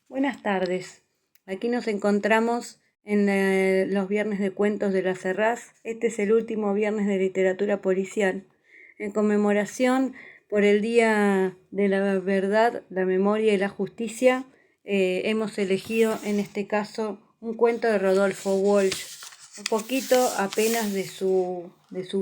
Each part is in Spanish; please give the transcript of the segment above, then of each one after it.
Buenas tardes. Aquí nos encontramos en los viernes de cuentos de la Serraz. Este es el último viernes de literatura policial. En conmemoración por el Día de la Verdad, la Memoria y la Justicia, hemos elegido en este caso un cuento de Rodolfo Walsh, un poquito apenas de su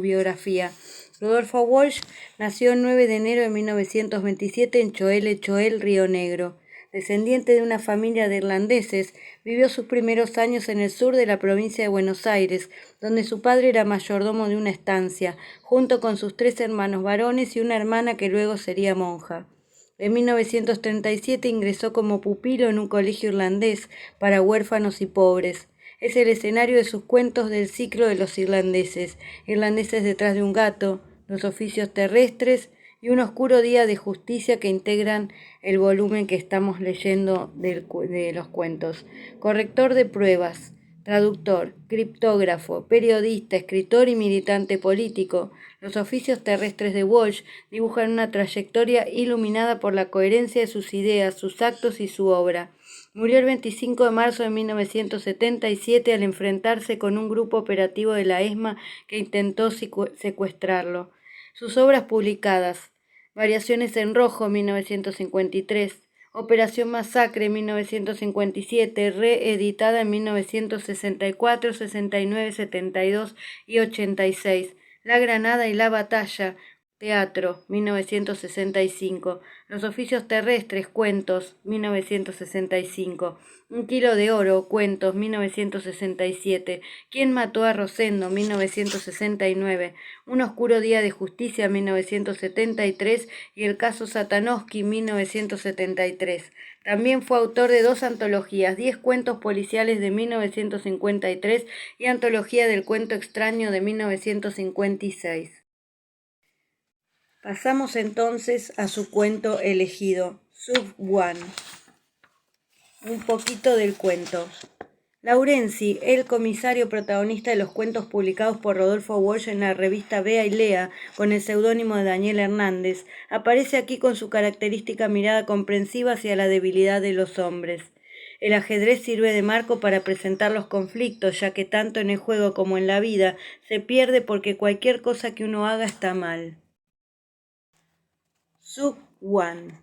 biografía. Rodolfo Walsh nació el 9 de enero de 1927 en Choel, Río Negro. Descendiente de una familia de irlandeses, vivió sus primeros años en el sur de la provincia de Buenos Aires, donde su padre era mayordomo de una estancia, junto con sus 3 hermanos varones y una hermana que luego sería monja. En 1937 ingresó como pupilo en un colegio irlandés para huérfanos y pobres. Es el escenario de sus cuentos del ciclo de los irlandeses, Irlandeses detrás de un gato, Los oficios terrestres y Un oscuro día de justicia, que integran el volumen que estamos leyendo de los cuentos. Corrector de pruebas, traductor, criptógrafo, periodista, escritor y militante político. Los oficios terrestres de Walsh dibujan una trayectoria iluminada por la coherencia de sus ideas, sus actos y su obra. Murió el 25 de marzo de 1977 al enfrentarse con un grupo operativo de la ESMA que intentó secuestrarlo. Sus obras publicadas: Variaciones en rojo, 1953. Operación Masacre, 1957, reeditada en 1964, 69, 72 y 86. La Granada y la Batalla, teatro, 1965. Los oficios terrestres, cuentos, 1965. Un kilo de oro, cuentos, 1967. ¿Quién mató a Rosendo?, 1969. Un oscuro día de justicia, 1973. Y el caso Satanowski, 1973. También fue autor de 2 antologías, 10 cuentos policiales de 1953 y Antología del cuento extraño de 1956. Pasamos entonces a su cuento elegido, Sub One. Un poquito del cuento. Laurenzi, el comisario protagonista de los cuentos publicados por Rodolfo Walsh en la revista Bea y Lea, con el seudónimo de Daniel Hernández, aparece aquí con su característica mirada comprensiva hacia la debilidad de los hombres. El ajedrez sirve de marco para presentar los conflictos, ya que tanto en el juego como en la vida se pierde porque cualquier cosa que uno haga está mal. Sub One.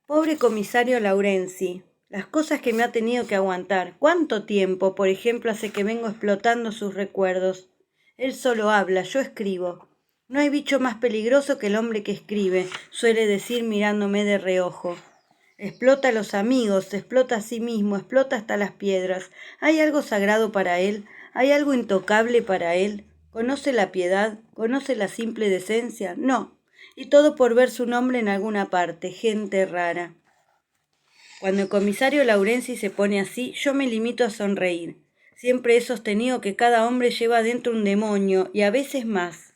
Pobre comisario Laurenzi, las cosas que me ha tenido que aguantar. ¿Cuánto tiempo, por ejemplo, hace que vengo explotando sus recuerdos? Él solo habla, yo escribo. No hay bicho más peligroso que el hombre que escribe, suele decir mirándome de reojo. Explota a los amigos, se explota a sí mismo, explota hasta las piedras. ¿Hay algo sagrado para él? ¿Hay algo intocable para él? ¿Conoce la piedad? ¿Conoce la simple decencia? No. Y todo por ver su nombre en alguna parte, gente rara. Cuando el comisario Laurenzi se pone así, yo me limito a sonreír. Siempre he sostenido que cada hombre lleva dentro un demonio, y a veces más.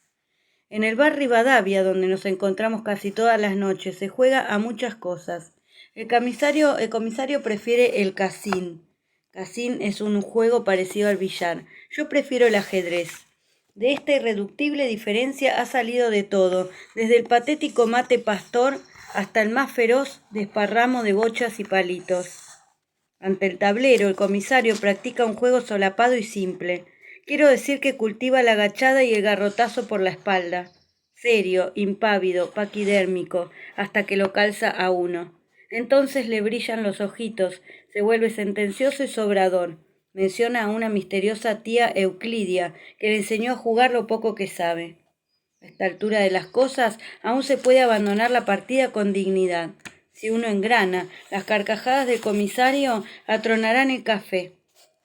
En el bar Rivadavia, donde nos encontramos casi todas las noches, se juega a muchas cosas. El comisario prefiere el casín. Casín es un juego parecido al billar. Yo prefiero el ajedrez. De esta irreductible diferencia ha salido de todo, desde el patético mate pastor hasta el más feroz desparramo de bochas y palitos. Ante el tablero, el comisario practica un juego solapado y simple. Quiero decir que cultiva la agachada y el garrotazo por la espalda. Serio, impávido, paquidérmico, hasta que lo calza a uno. Entonces le brillan los ojitos, se vuelve sentencioso y sobrador. Menciona a una misteriosa tía Euclidia, que le enseñó a jugar lo poco que sabe. A esta altura de las cosas, aún se puede abandonar la partida con dignidad. Si uno engrana, las carcajadas del comisario atronarán el café.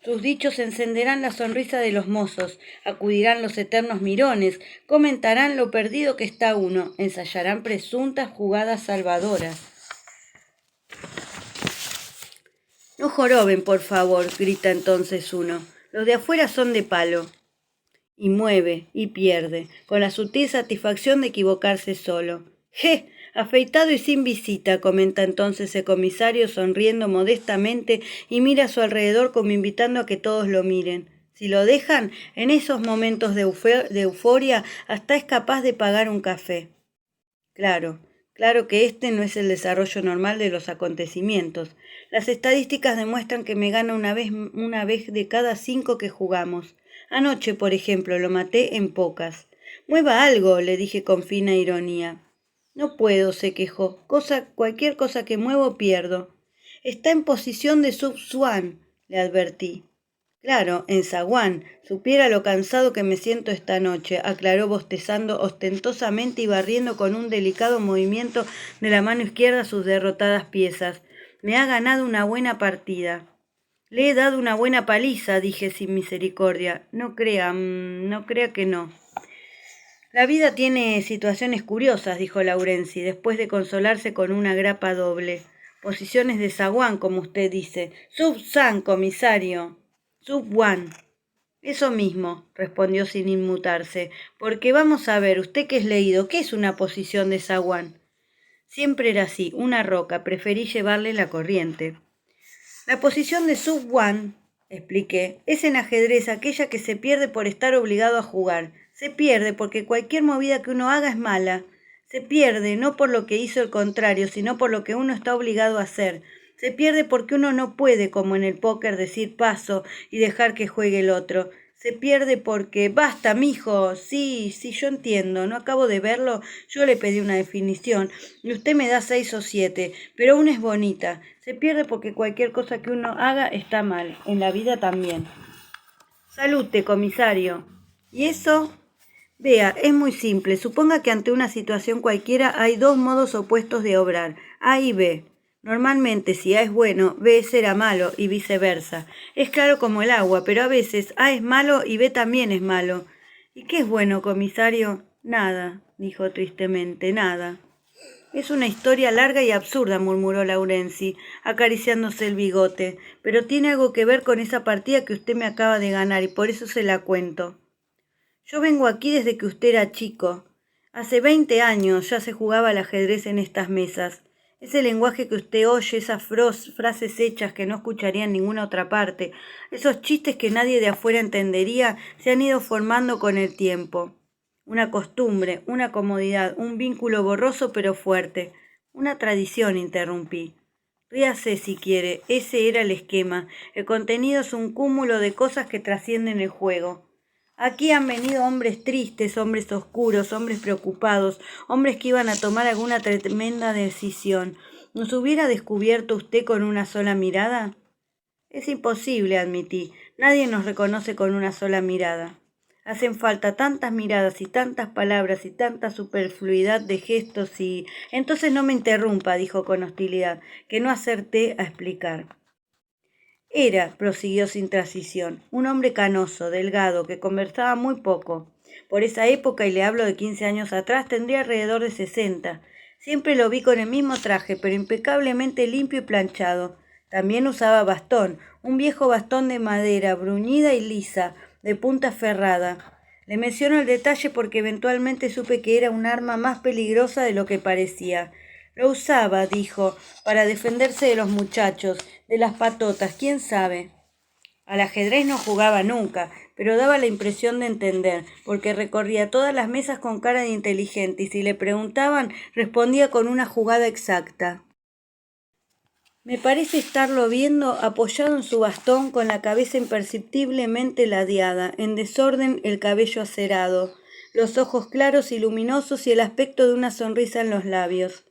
Sus dichos encenderán la sonrisa de los mozos, acudirán los eternos mirones, comentarán lo perdido que está uno, ensayarán presuntas jugadas salvadoras. No joroben, por favor, grita entonces uno. Los de afuera son de palo. Y mueve, y pierde, con la sutil satisfacción de equivocarse solo. ¡Je! Afeitado y sin visita, comenta entonces el comisario sonriendo modestamente y mira a su alrededor como invitando a que todos lo miren. Si lo dejan, en esos momentos de euforia, hasta es capaz de pagar un café. Claro, Claro que este no es el desarrollo normal de los acontecimientos. Las estadísticas demuestran que me gana una vez de cada 5 que jugamos. Anoche, por ejemplo, lo maté en pocas. Mueva algo, le dije con fina ironía. No puedo, se quejó. Cualquier cosa que muevo pierdo. Está en posición de sub-swan, le advertí. Claro, en zaguán. Supiera lo cansado que me siento esta noche, aclaró bostezando ostentosamente y barriendo con un delicado movimiento de la mano izquierda sus derrotadas piezas. Me ha ganado una buena partida. Le he dado una buena paliza, dije sin misericordia. No crea que no. La vida tiene situaciones curiosas, dijo Laurenzi, después de consolarse con una grapa doble. Posiciones de zaguán, como usted dice. Sub-san, comisario. Sub-one. Eso mismo, respondió sin inmutarse, porque vamos a ver, usted que es leído, ¿qué es una posición de zaguán? Siempre era así, una roca, preferí llevarle la corriente. La posición de sub-one, expliqué, es en ajedrez aquella que se pierde por estar obligado a jugar. Se pierde porque cualquier movida que uno haga es mala. Se pierde no por lo que hizo el contrario, sino por lo que uno está obligado a hacer. Se pierde porque uno no puede, como en el póker, decir paso y dejar que juegue el otro. Se pierde porque, basta, mijo, sí, yo entiendo, no acabo de verlo, yo le pedí una definición y usted me da 6 o 7, pero una es bonita. Se pierde porque cualquier cosa que uno haga está mal, en la vida también. Salute, comisario. ¿Y eso? Vea, es muy simple. Suponga que ante una situación cualquiera hay dos modos opuestos de obrar, A y B. Normalmente, si A es bueno, B será malo y viceversa. Es claro como el agua, pero a veces A es malo y B también es malo. ¿Y qué es bueno, comisario? Nada, dijo tristemente, nada. Es una historia larga y absurda, murmuró Laurenzi, acariciándose el bigote, pero tiene algo que ver con esa partida que usted me acaba de ganar y por eso se la cuento. Yo vengo aquí desde que usted era chico. Hace 20 años ya se jugaba al ajedrez en estas mesas. Ese lenguaje que usted oye, esas frases hechas que no escucharía en ninguna otra parte, esos chistes que nadie de afuera entendería, se han ido formando con el tiempo. Una costumbre, una comodidad, un vínculo borroso pero fuerte. Una tradición, interrumpí. Ríase si quiere, ese era el esquema. El contenido es un cúmulo de cosas que trascienden el juego. Aquí han venido hombres tristes, hombres oscuros, hombres preocupados, hombres que iban a tomar alguna tremenda decisión. ¿Nos hubiera descubierto usted con una sola mirada? Es imposible, admití. Nadie nos reconoce con una sola mirada. Hacen falta tantas miradas y tantas palabras y tanta superfluidad de gestos y... Entonces no me interrumpa, dijo con hostilidad, que no acerté a explicar. Era, prosiguió sin transición, un hombre canoso, delgado, que conversaba muy poco. Por esa época, y le hablo de 15 años atrás, tendría alrededor de 60. Siempre lo vi con el mismo traje, pero impecablemente limpio y planchado. También usaba bastón, un viejo bastón de madera, bruñida y lisa, de punta ferrada. Le menciono el detalle porque eventualmente supe que era un arma más peligrosa de lo que parecía. Lo usaba, dijo, para defenderse de los muchachos, de las patotas, quién sabe. Al ajedrez no jugaba nunca, pero daba la impresión de entender, porque recorría todas las mesas con cara de inteligente y si le preguntaban, respondía con una jugada exacta. Me parece estarlo viendo apoyado en su bastón con la cabeza imperceptiblemente ladeada, en desorden el cabello acerado, los ojos claros y luminosos y el aspecto de una sonrisa en los labios.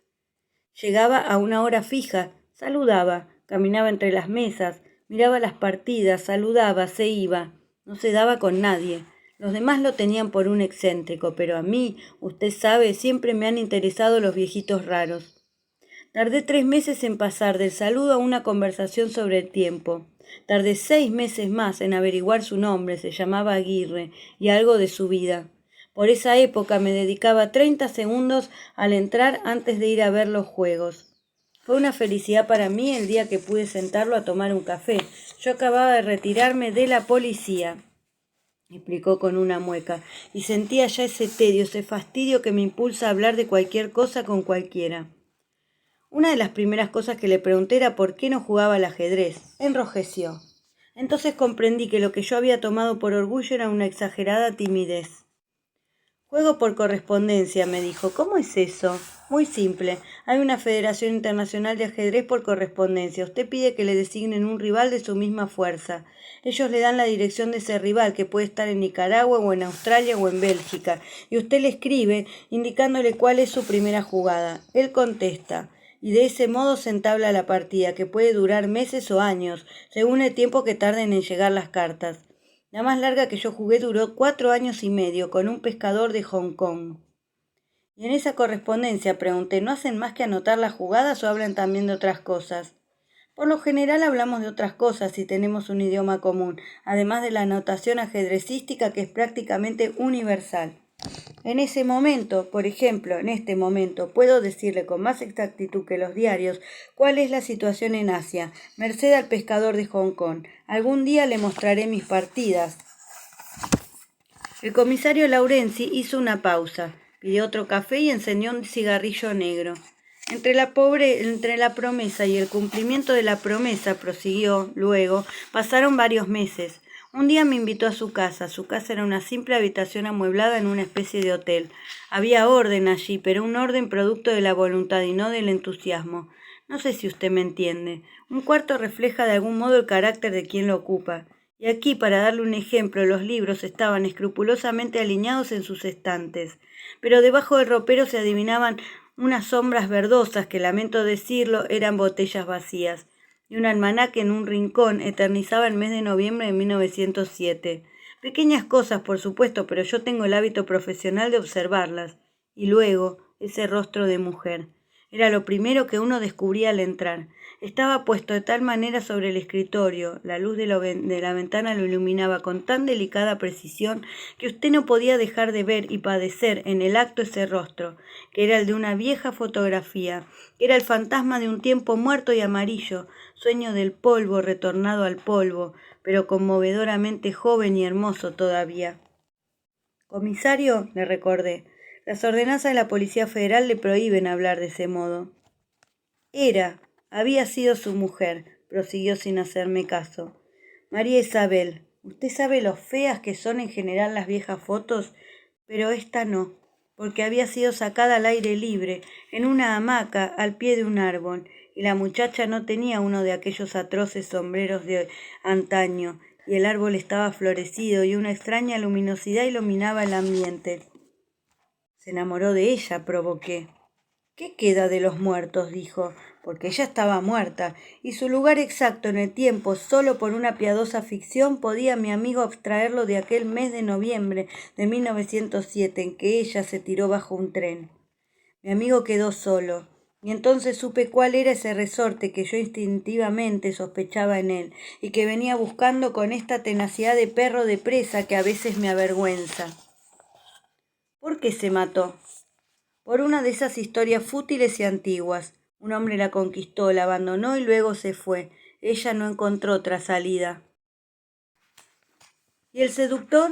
Llegaba a una hora fija, saludaba, caminaba entre las mesas, miraba las partidas, saludaba, se iba. No se daba con nadie. Los demás lo tenían por un excéntrico, pero a mí, usted sabe, siempre me han interesado los viejitos raros. Tardé 3 meses en pasar del saludo a una conversación sobre el tiempo. Tardé 6 meses más en averiguar su nombre, se llamaba Aguirre, y algo de su vida. Por esa época me dedicaba 30 segundos al entrar antes de ir a ver los juegos. Fue una felicidad para mí el día que pude sentarlo a tomar un café. Yo acababa de retirarme de la policía, explicó con una mueca, y sentía ya ese tedio, ese fastidio que me impulsa a hablar de cualquier cosa con cualquiera. Una de las primeras cosas que le pregunté era por qué no jugaba al ajedrez. Enrojeció. Entonces comprendí que lo que yo había tomado por orgullo era una exagerada timidez. Juego por correspondencia, me dijo. ¿Cómo es eso? Muy simple. Hay una Federación Internacional de Ajedrez por correspondencia. Usted pide que le designen un rival de su misma fuerza. Ellos le dan la dirección de ese rival, que puede estar en Nicaragua o en Australia o en Bélgica, y usted le escribe indicándole cuál es su primera jugada. Él contesta, y de ese modo se entabla la partida, que puede durar meses o años, según el tiempo que tarden en llegar las cartas. La más larga que yo jugué duró 4 años y medio, con un pescador de Hong Kong. Y en esa correspondencia pregunté, ¿no hacen más que anotar las jugadas o hablan también de otras cosas? Por lo general hablamos de otras cosas si tenemos un idioma común, además de la anotación ajedrecística que es prácticamente universal. En ese momento, por ejemplo, en este momento, puedo decirle con más exactitud que los diarios cuál es la situación en Asia, merced al pescador de Hong Kong. Algún día le mostraré mis partidas. El comisario Laurenzi hizo una pausa, pidió otro café y encendió un cigarrillo negro. Entre la promesa y el cumplimiento de la promesa, prosiguió, luego, pasaron varios meses. Un día me invitó a su casa. Su casa era una simple habitación amueblada en una especie de hotel. Había orden allí, pero un orden producto de la voluntad y no del entusiasmo. No sé si usted me entiende. Un cuarto refleja de algún modo el carácter de quien lo ocupa. Y aquí, para darle un ejemplo, los libros estaban escrupulosamente alineados en sus estantes, pero debajo del ropero se adivinaban unas sombras verdosas que, lamento decirlo, eran botellas vacías, y un almanaque en un rincón eternizaba el mes de noviembre de 1907. Pequeñas cosas, por supuesto, pero yo tengo el hábito profesional de observarlas. Y luego, ese rostro de mujer. Era lo primero que uno descubría al entrar. Estaba puesto de tal manera sobre el escritorio, la luz de la ventana lo iluminaba con tan delicada precisión que usted no podía dejar de ver y padecer en el acto ese rostro, que era el de una vieja fotografía, que era el fantasma de un tiempo muerto y amarillo, sueño del polvo retornado al polvo, pero conmovedoramente joven y hermoso todavía. Comisario, le recordé, las ordenanzas de la Policía Federal le prohíben hablar de ese modo. Había sido su mujer, prosiguió sin hacerme caso. María Isabel, usted sabe lo feas que son en general las viejas fotos, pero esta no, porque había sido sacada al aire libre, en una hamaca, al pie de un árbol, y la muchacha no tenía uno de aquellos atroces sombreros de antaño, y el árbol estaba florecido, y una extraña luminosidad iluminaba el ambiente. Se enamoró de ella, provoqué. ¿Qué queda de los muertos?, dijo, porque ella estaba muerta, y su lugar exacto en el tiempo, solo por una piadosa ficción, podía mi amigo abstraerlo de aquel mes de noviembre de 1907 en que ella se tiró bajo un tren. Mi amigo quedó solo, y entonces supe cuál era ese resorte que yo instintivamente sospechaba en él, y que venía buscando con esta tenacidad de perro de presa que a veces me avergüenza. ¿Por qué se mató? Por una de esas historias fútiles y antiguas. Un hombre la conquistó, la abandonó y luego se fue. Ella no encontró otra salida. ¿Y el seductor?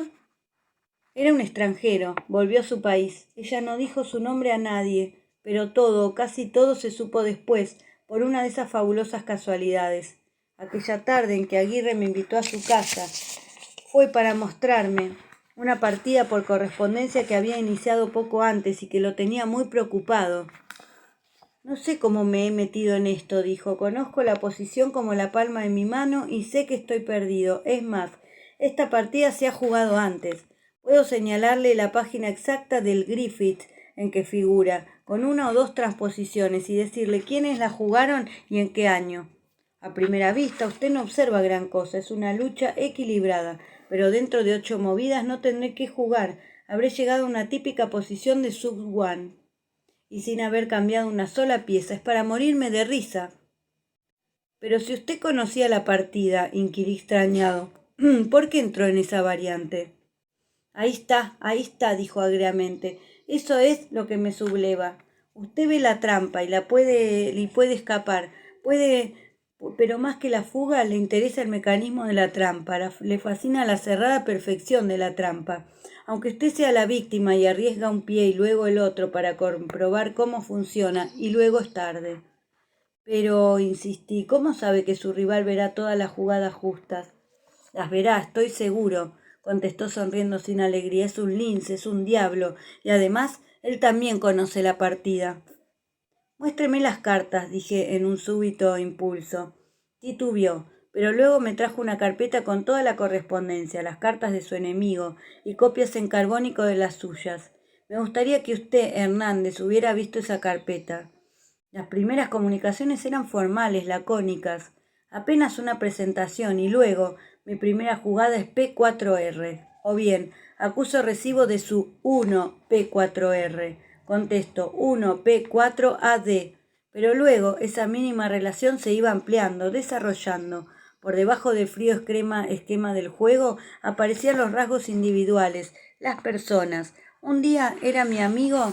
Era un extranjero, volvió a su país. Ella no dijo su nombre a nadie, pero todo, casi todo, se supo después, por una de esas fabulosas casualidades. Aquella tarde en que Aguirre me invitó a su casa, fue para mostrarme una partida por correspondencia que había iniciado poco antes y que lo tenía muy preocupado. No sé cómo me he metido en esto, dijo. Conozco la posición como la palma de mi mano y sé que estoy perdido. Es más, esta partida se ha jugado antes. Puedo señalarle la página exacta del Griffith en que figura, con una o dos transposiciones, y decirle quiénes la jugaron y en qué año. A primera vista usted no observa gran cosa, es una lucha equilibrada, pero dentro de 8 movidas no tendré que jugar. Habré llegado a una típica posición de sub-one. Y sin haber cambiado una sola pieza. Es para morirme de risa. Pero si usted conocía la partida, inquirí extrañado, ¿por qué entró en esa variante? Ahí está, dijo agriamente. Eso es lo que me subleva. Usted ve la trampa y puede escapar. Pero más que la fuga, le interesa el mecanismo de la trampa. Le fascina la cerrada perfección de la trampa. Aunque usted sea la víctima y arriesga un pie y luego el otro para comprobar cómo funciona, y luego es tarde. Pero, insistí, ¿cómo sabe que su rival verá todas las jugadas justas? Las verá, estoy seguro, contestó sonriendo sin alegría. Es un lince, es un diablo, y además él también conoce la partida. Muéstreme las cartas, dije en un súbito impulso. Titubeó, pero luego me trajo una carpeta con toda la correspondencia, las cartas de su enemigo y copias en carbónico de las suyas. Me gustaría que usted, Hernández, hubiera visto esa carpeta. Las primeras comunicaciones eran formales, lacónicas, apenas una presentación y luego mi primera jugada es P4R, o bien acuso recibo de su 1P4R, contesto 1P4AD, pero luego esa mínima relación se iba ampliando, desarrollando. Por debajo del frío esquema del juego aparecían los rasgos individuales, las personas. Un día era mi amigo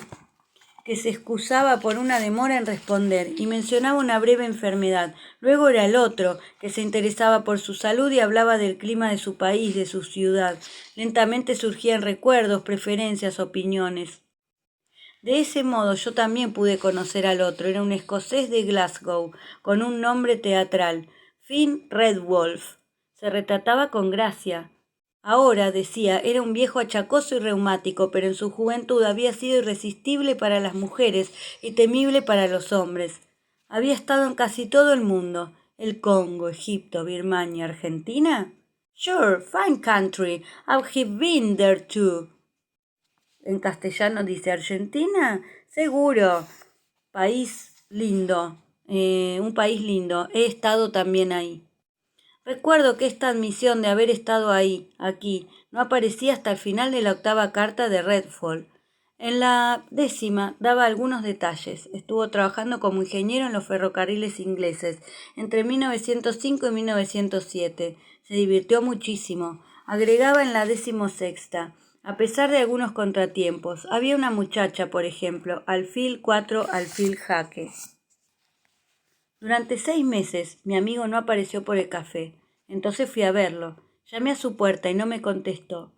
que se excusaba por una demora en responder y mencionaba una breve enfermedad. Luego era el otro, que se interesaba por su salud y hablaba del clima de su país, de su ciudad. Lentamente surgían recuerdos, preferencias, opiniones. De ese modo yo también pude conocer al otro. Era un escocés de Glasgow, con un nombre teatral, Finn Redwolf. Se retrataba con gracia. Ahora, decía, era un viejo achacoso y reumático, pero en su juventud había sido irresistible para las mujeres y temible para los hombres. Había estado en casi todo el mundo. El Congo, Egipto, Birmania, Argentina. Sure, fine country. I've been there too. En castellano dice Argentina. Seguro. País lindo. Un país lindo. He estado también ahí. Recuerdo que esta admisión de haber estado ahí, aquí, no aparecía hasta el final de la 8ª carta de Redfall. En la 10ª daba algunos detalles. Estuvo trabajando como ingeniero en los ferrocarriles ingleses entre 1905 y 1907. Se divirtió muchísimo. Agregaba en la 16ª, a pesar de algunos contratiempos. Había una muchacha, por ejemplo, alfil 4, alfil jaque. Durante 6 meses mi amigo no apareció por el café. Entonces fui a verlo. Llamé a su puerta y no me contestó.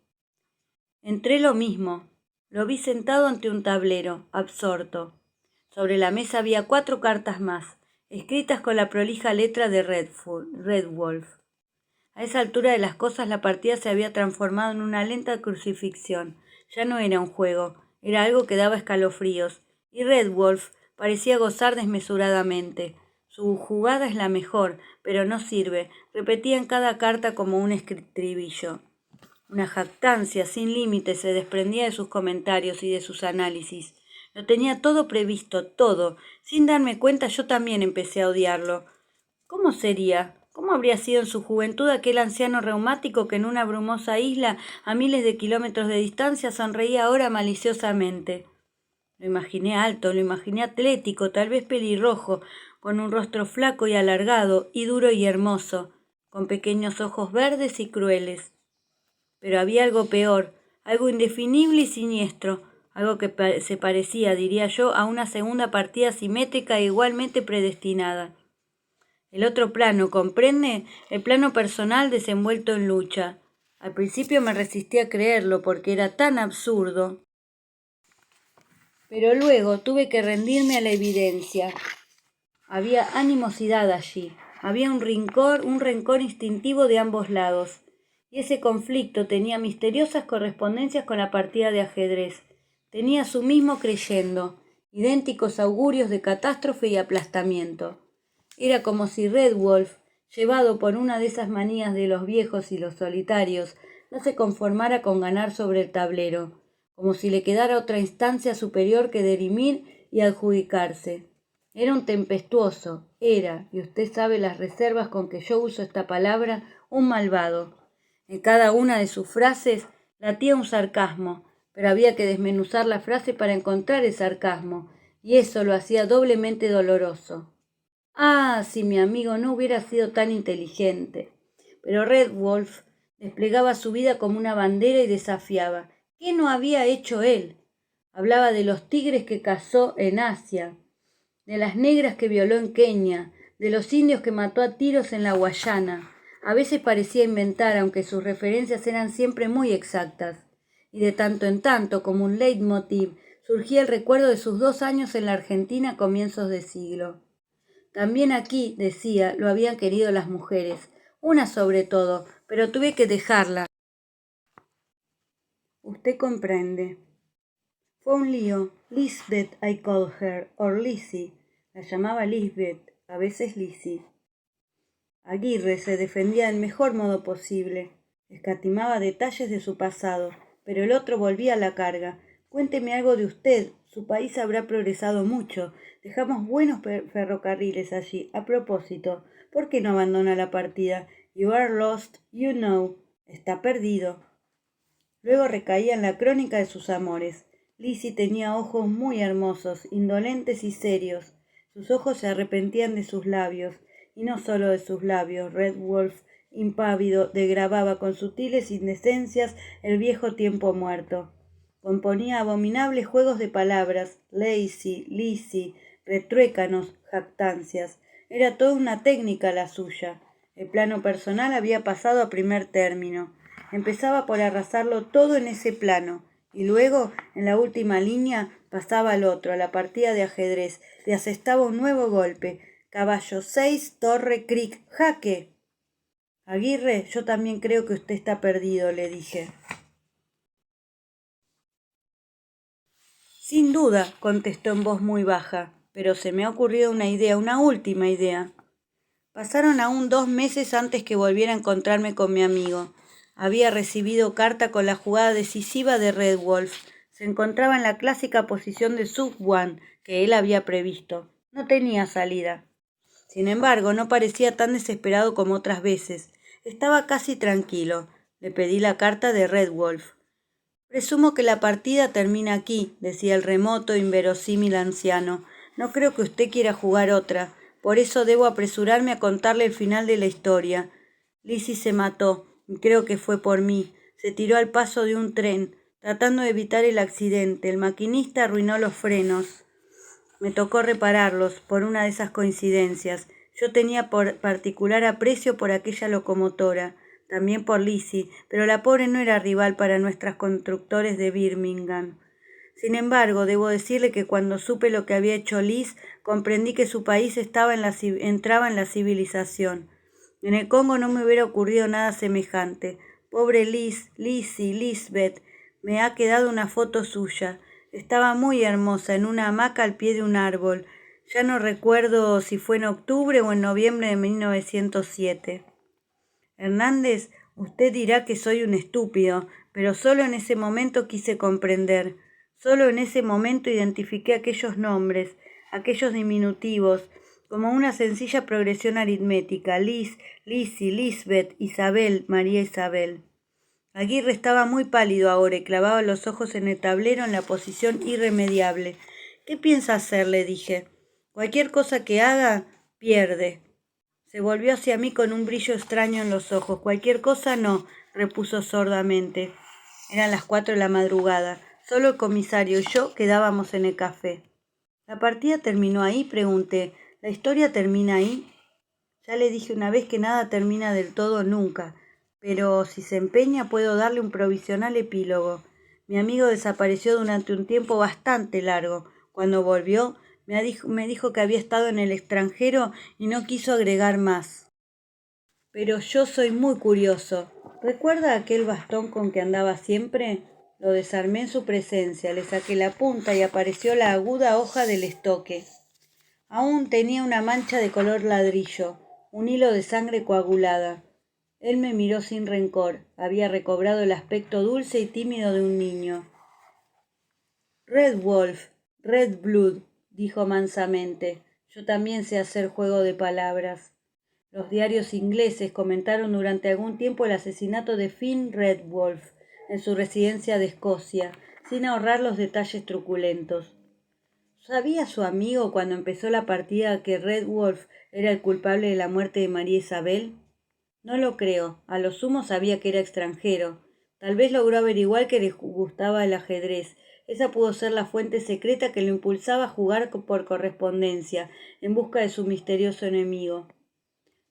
Entré lo mismo. Lo vi sentado ante un tablero, absorto. Sobre la mesa había 4 cartas más, escritas con la prolija letra de Redwolf. A esa altura de las cosas la partida se había transformado en una lenta crucifixión. Ya no era un juego, era algo que daba escalofríos, y Redwolf parecía gozar desmesuradamente. Su jugada es la mejor, pero no sirve, repetía en cada carta como un estribillo. Una jactancia sin límites se desprendía de sus comentarios y de sus análisis. Lo tenía todo previsto, todo. Sin darme cuenta yo también empecé a odiarlo. ¿Cómo sería? ¿Cómo habría sido en su juventud aquel anciano reumático que en una brumosa isla, a miles de kilómetros de distancia, sonreía ahora maliciosamente? Lo imaginé alto, lo imaginé atlético, tal vez pelirrojo, con un rostro flaco y alargado, y duro y hermoso, con pequeños ojos verdes y crueles. Pero había algo peor, algo indefinible y siniestro, algo que se parecía, diría yo, a una segunda partida simétrica e igualmente predestinada. El otro plano, ¿comprende? El plano personal desenvuelto en lucha. Al principio me resistí a creerlo porque era tan absurdo. Pero luego tuve que rendirme a la evidencia. Había animosidad allí, había un rencor instintivo de ambos lados. Y ese conflicto tenía misteriosas correspondencias con la partida de ajedrez. Tenía su mismo creyendo, idénticos augurios de catástrofe y aplastamiento. Era como si Redwolf, llevado por una de esas manías de los viejos y los solitarios, no se conformara con ganar sobre el tablero, como si le quedara otra instancia superior que dirimir y adjudicarse. Era un tempestuoso, era, y usted sabe las reservas con que yo uso esta palabra, un malvado. En cada una de sus frases latía un sarcasmo, pero había que desmenuzar la frase para encontrar el sarcasmo, y eso lo hacía doblemente doloroso. Ah, si mi amigo no hubiera sido tan inteligente. Pero Redwolf desplegaba su vida como una bandera y desafiaba. ¿Qué no había hecho él? Hablaba de los tigres que cazó en Asia, de las negras que violó en Kenia, de los indios que mató a tiros en la Guayana. A veces parecía inventar, aunque sus referencias eran siempre muy exactas. Y de tanto en tanto, como un leitmotiv, surgía el recuerdo de sus 2 años en la Argentina a comienzos de siglo. También aquí, decía, lo habían querido las mujeres, una sobre todo, pero tuve que dejarla. Usted comprende. Fue un lío. Lisbeth I called her, or Lizzie. La llamaba Lisbeth, a veces Lizzie. Aguirre se defendía del mejor modo posible. Escatimaba detalles de su pasado, pero el otro volvía a la carga. Cuénteme algo de usted. Su país habrá progresado mucho. Dejamos buenos ferrocarriles allí. A propósito, ¿por qué no abandona la partida? You are lost, you know. Está perdido. Luego recaía en la crónica de sus amores. Lizzie tenía ojos muy hermosos, indolentes y serios. Sus ojos se arrepentían de sus labios, y no solo de sus labios. Red Wolf, impávido, degradaba con sutiles indecencias el viejo tiempo muerto. Componía abominables juegos de palabras, lazy, Lizzie, retruécanos, jactancias. Era toda una técnica la suya. El plano personal había pasado a primer término. Empezaba por arrasarlo todo en ese plano, y luego, en la última línea, pasaba al otro, a la partida de ajedrez, y asestaba un nuevo golpe. Caballo 6, torre, cric, jaque. Aguirre, yo también creo que usted está perdido, le dije. Sin duda, contestó en voz muy baja, pero se me ha ocurrido una idea, una última idea. Pasaron aún 2 meses antes que volviera a encontrarme con mi amigo. Había recibido carta con la jugada decisiva de Red Wolf. Se encontraba en la clásica posición de sub-one que él había previsto. No tenía salida. Sin embargo, no parecía tan desesperado como otras veces. Estaba casi tranquilo. Le pedí la carta de Red Wolf. Presumo que la partida termina aquí, decía el remoto, inverosímil anciano. No creo que usted quiera jugar otra. Por eso debo apresurarme a contarle el final de la historia. Lizzie se mató, y creo que fue por mí. Se tiró al paso de un tren, tratando de evitar el accidente. El maquinista arruinó los frenos. Me tocó repararlos por una de esas coincidencias. Yo tenía particular aprecio por aquella locomotora, también por Lizzie, pero la pobre no era rival para nuestros constructores de Birmingham. Sin embargo, debo decirle que cuando supe lo que había hecho Liz, comprendí que su país entraba en la civilización. En el Congo no me hubiera ocurrido nada semejante. Pobre Liz, Lizzie, Lisbeth, me ha quedado una foto suya. Estaba muy hermosa, en una hamaca al pie de un árbol. Ya no recuerdo si fue en octubre o en noviembre de 1907. Hernández, usted dirá que soy un estúpido, pero solo en ese momento quise comprender. Solo en ese momento identifiqué aquellos nombres, aquellos diminutivos, como una sencilla progresión aritmética. Liz, Lizzie, Lisbeth, Isabel, María Isabel. Aguirre estaba muy pálido ahora y clavaba los ojos en el tablero en la posición irremediable. ¿Qué piensa hacer?, le dije. Cualquier cosa que haga, pierde. Se volvió hacia mí con un brillo extraño en los ojos. Cualquier cosa no, repuso sordamente. Eran las 4 de la madrugada. Solo el comisario y yo quedábamos en el café. ¿La partida terminó ahí?, pregunté. ¿La historia termina ahí? Ya le dije una vez que nada termina del todo nunca, pero si se empeña puedo darle un provisional epílogo. Mi amigo desapareció durante un tiempo bastante largo. Cuando volvió, me dijo que había estado en el extranjero y no quiso agregar más. Pero yo soy muy curioso. ¿Recuerda aquel bastón con que andaba siempre? Lo desarmé en su presencia, le saqué la punta y apareció la aguda hoja del estoque. Aún tenía una mancha de color ladrillo, un hilo de sangre coagulada. Él me miró sin rencor. Había recobrado el aspecto dulce y tímido de un niño. Red Wolf, Red Blood, dijo mansamente. Yo también sé hacer juego de palabras. Los diarios ingleses comentaron durante algún tiempo el asesinato de Finn Red Wolf en su residencia de Escocia, sin ahorrar los detalles truculentos. ¿Sabía su amigo cuando empezó la partida que Red Wolf era el culpable de la muerte de María Isabel? No lo creo. A lo sumo sabía que era extranjero. Tal vez logró averiguar que le gustaba el ajedrez. Esa pudo ser la fuente secreta que lo impulsaba a jugar por correspondencia, en busca de su misterioso enemigo.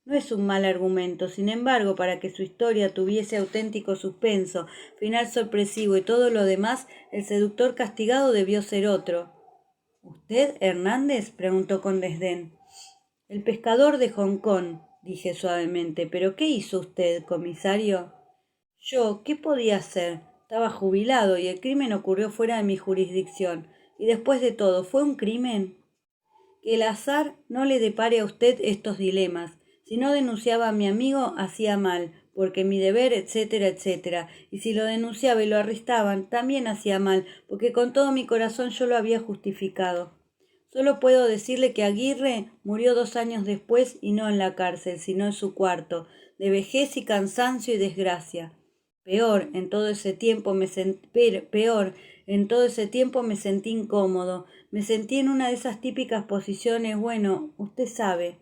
No es un mal argumento, sin embargo, para que su historia tuviese auténtico suspenso, final sorpresivo y todo lo demás, el seductor castigado debió ser otro. ¿Usted, Hernández?, preguntó con desdén. El pescador de Hong Kong, dije suavemente. ¿Pero qué hizo usted, comisario? Yo, ¿qué podía hacer? Estaba jubilado y el crimen ocurrió fuera de mi jurisdicción. Y después de todo, ¿fue un crimen? que el azar no le depare a usted estos dilemas. Si no denunciaba a mi amigo, hacía mal, porque mi deber, etcétera, etcétera. Y si lo denunciaba y lo arrestaban, también hacía mal, porque con todo mi corazón yo lo había justificado. Solo puedo decirle que Aguirre murió 2 años después y no en la cárcel, sino en su cuarto, de vejez y cansancio y desgracia. Peor, en todo ese tiempo me sentí incómodo. Me sentí en una de esas típicas posiciones, bueno, usted sabe.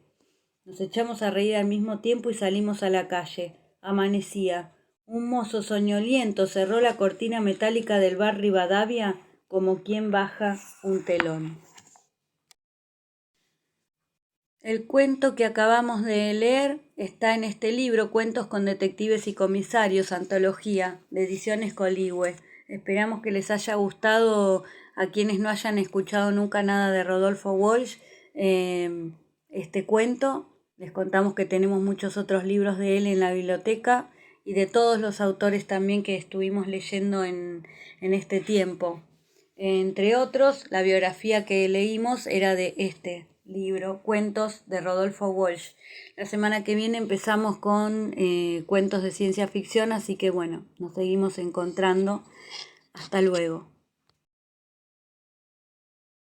Nos echamos a reír al mismo tiempo y salimos a la calle. Amanecía. Un mozo soñoliento cerró la cortina metálica del bar Rivadavia como quien baja un telón. El cuento que acabamos de leer está en este libro, Cuentos con detectives y comisarios, antología, de Ediciones Coligüe. Esperamos que les haya gustado a quienes no hayan escuchado nunca nada de Rodolfo Walsh este cuento. Les contamos que tenemos muchos otros libros de él en la biblioteca y de todos los autores también que estuvimos leyendo en este tiempo. Entre otros, la biografía que leímos era de este libro, Cuentos de Rodolfo Walsh. La semana que viene empezamos con cuentos de ciencia ficción, así que bueno, nos seguimos encontrando. Hasta luego.